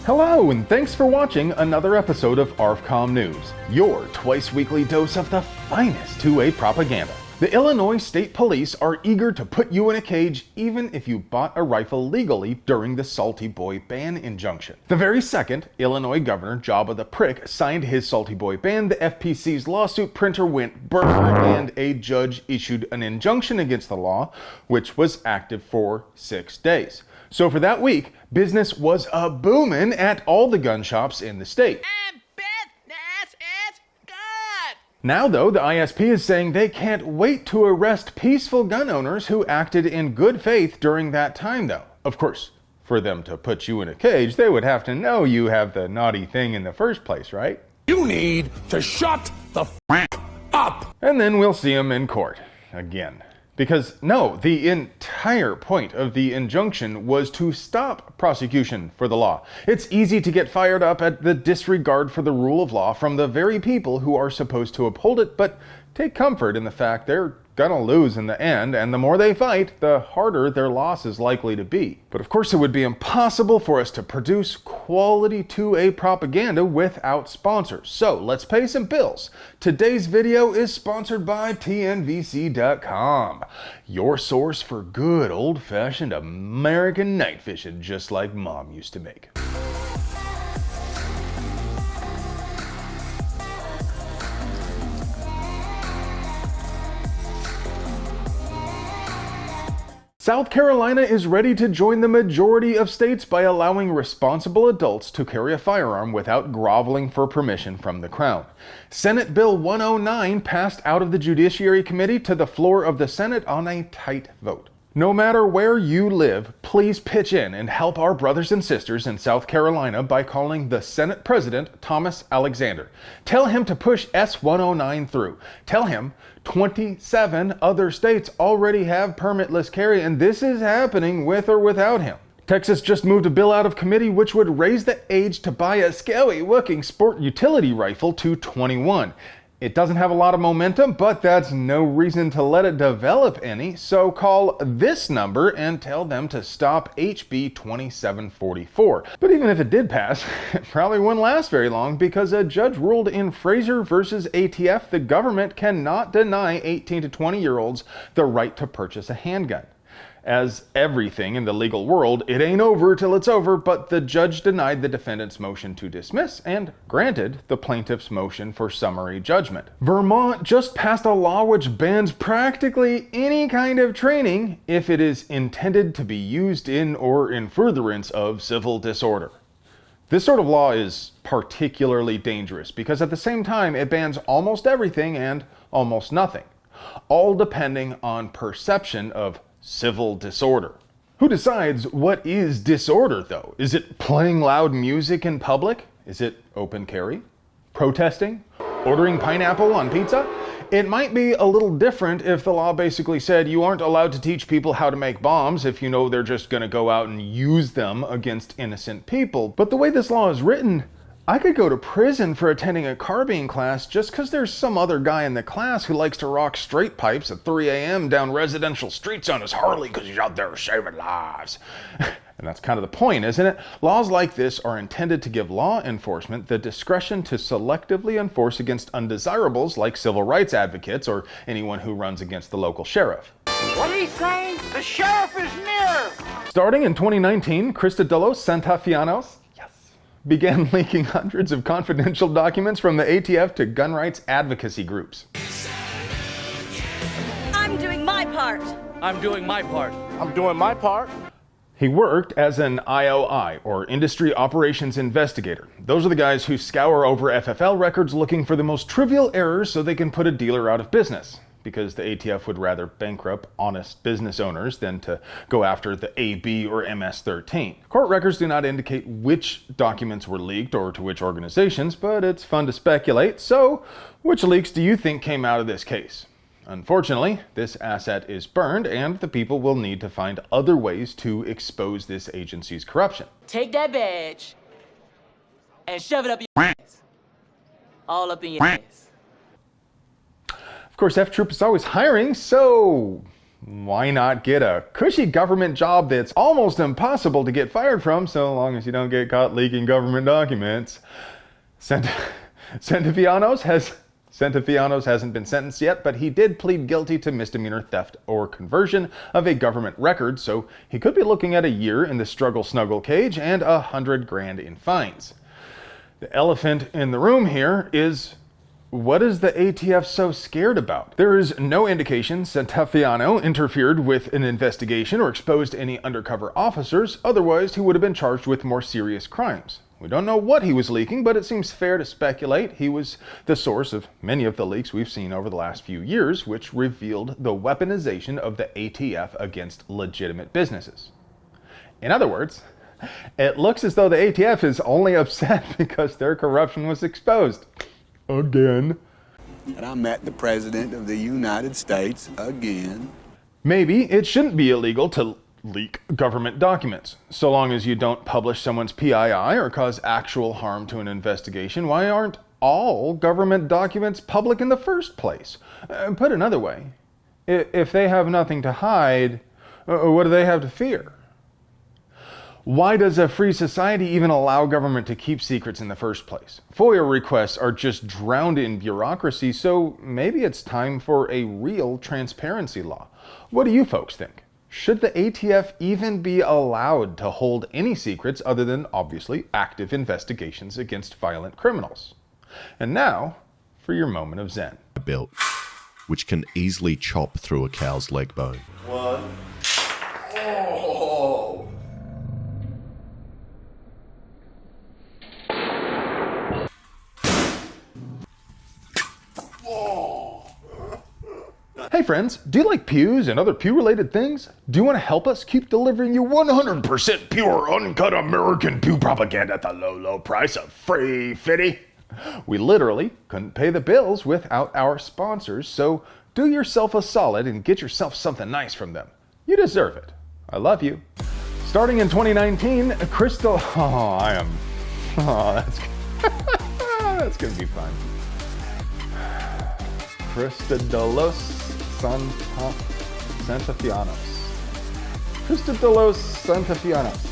Hello, and thanks for watching another episode of ARFCOM News, your twice-weekly dose of the finest 2A propaganda. The Illinois State Police are eager to put you in a cage even if you bought a rifle legally during the Salty Boy ban injunction. The very second Illinois Governor Jabba the Prick signed his Salty Boy ban, the FPC's lawsuit printer went brrr and a judge issued an injunction against the law, which was active for 6 days. So for that week, business was a-boomin' at all the gun shops in the state. Now though, the ISP is saying they can't wait to arrest peaceful gun owners who acted in good faith during that time though. Of course, for them to put you in a cage, they would have to know you have the naughty thing in the first place, right? You need to shut the f*** up! And then we'll see them in court again. Because no, the entire point of the injunction was to stop prosecution for the law. It's easy to get fired up at the disregard for the rule of law from the very people who are supposed to uphold it, but take comfort in the fact they're gonna lose in the end, and the more they fight, the harder their loss is likely to be. But of course it would be impossible for us to produce quality 2A propaganda without sponsors. So let's pay some bills. Today's video is sponsored by TNVC.com, your source for good old-fashioned American night fishing just like Mom used to make. South Carolina is ready to join the majority of states by allowing responsible adults to carry a firearm without groveling for permission from the Crown. Senate Bill 109 passed out of the Judiciary Committee to the floor of the Senate on a tight vote. No matter where you live, please pitch in and help our brothers and sisters in South Carolina by calling the Senate President, Thomas Alexander. Tell him to push S109 through. Tell him 27 other states already have permitless carry, and this is happening with or without him. Texas just moved a bill out of committee which would raise the age to buy a scary-looking sport utility rifle to 21. It doesn't have a lot of momentum, but that's no reason to let it develop any, so call this number and tell them to stop HB 2744. But even if it did pass, it probably wouldn't last very long because a judge ruled in Fraser versus ATF the government cannot deny 18 to 20-year-olds the right to purchase a handgun. As everything in the legal world, it ain't over till it's over, but the judge denied the defendant's motion to dismiss and granted the plaintiff's motion for summary judgment. Vermont just passed a law which bans practically any kind of training if it is intended to be used in or in furtherance of civil disorder. This sort of law is particularly dangerous because at the same time it bans almost everything and almost nothing, all depending on perception of civil disorder. Who decides what is disorder, though? Is it playing loud music in public? Is it open carry? Protesting? Ordering pineapple on pizza? It might be a little different if the law basically said you aren't allowed to teach people how to make bombs if you know they're just going to go out and use them against innocent people. But the way this law is written, I could go to prison for attending a carbine class just because there's some other guy in the class who likes to rock straight pipes at 3 a.m. down residential streets on his Harley because he's out there saving lives. And that's kind of the point, isn't it? Laws like this are intended to give law enforcement the discretion to selectively enforce against undesirables like civil rights advocates or anyone who runs against the local sheriff. What are you saying? The sheriff is near! Starting in 2019, Cristodelos Santafianos began leaking hundreds of confidential documents from the ATF to gun rights advocacy groups. I'm doing my part. I'm doing my part. I'm doing my part. He worked as an IOI, or Industry Operations Investigator. Those are the guys who scour over FFL records looking for the most trivial errors so they can put a dealer out of business, because the ATF would rather bankrupt honest business owners than to go after the AB or MS-13. Court records do not indicate which documents were leaked or to which organizations, but it's fun to speculate. So, which leaks do you think came out of this case? Unfortunately, this asset is burned, and the people will need to find other ways to expose this agency's corruption. Take that badge and shove it up your ass. All up in your ass. Of course, F Troop is always hiring, so why not get a cushy government job that's almost impossible to get fired from so long as you don't get caught leaking government documents? Santifianos hasn't been sentenced yet, but he did plead guilty to misdemeanor theft or conversion of a government record, so he could be looking at a year in the struggle snuggle cage and $100,000 in fines. The elephant in the room here is, what is the ATF so scared about? There is no indication Santifiano interfered with an investigation or exposed any undercover officers, otherwise he would have been charged with more serious crimes. We don't know what he was leaking, but it seems fair to speculate he was the source of many of the leaks we've seen over the last few years, which revealed the weaponization of the ATF against legitimate businesses. In other words, it looks as though the ATF is only upset because their corruption was exposed. Again. And I met the President of the United States again. Maybe it shouldn't be illegal to leak government documents. So long as you don't publish someone's PII or cause actual harm to an investigation, why aren't all government documents public in the first place? Put another way, if they have nothing to hide, what do they have to fear? Why does a free society even allow government to keep secrets in the first place? FOIA requests are just drowned in bureaucracy, so maybe it's time for a real transparency law. What do you folks think? Should the ATF even be allowed to hold any secrets other than, obviously, active investigations against violent criminals? And now, for your moment of zen. Belt, which can easily chop through a cow's leg bone. One. Hey friends, do you like pews and other pew-related things? Do you want to help us keep delivering you 100% pure, uncut American pew propaganda at the low, low price of free fitty? We literally couldn't pay the bills without our sponsors, so do yourself a solid and get yourself something nice from them. You deserve it. I love you. Starting in 2019, Crystal... that's gonna be fun. Cristodolos Santifianos.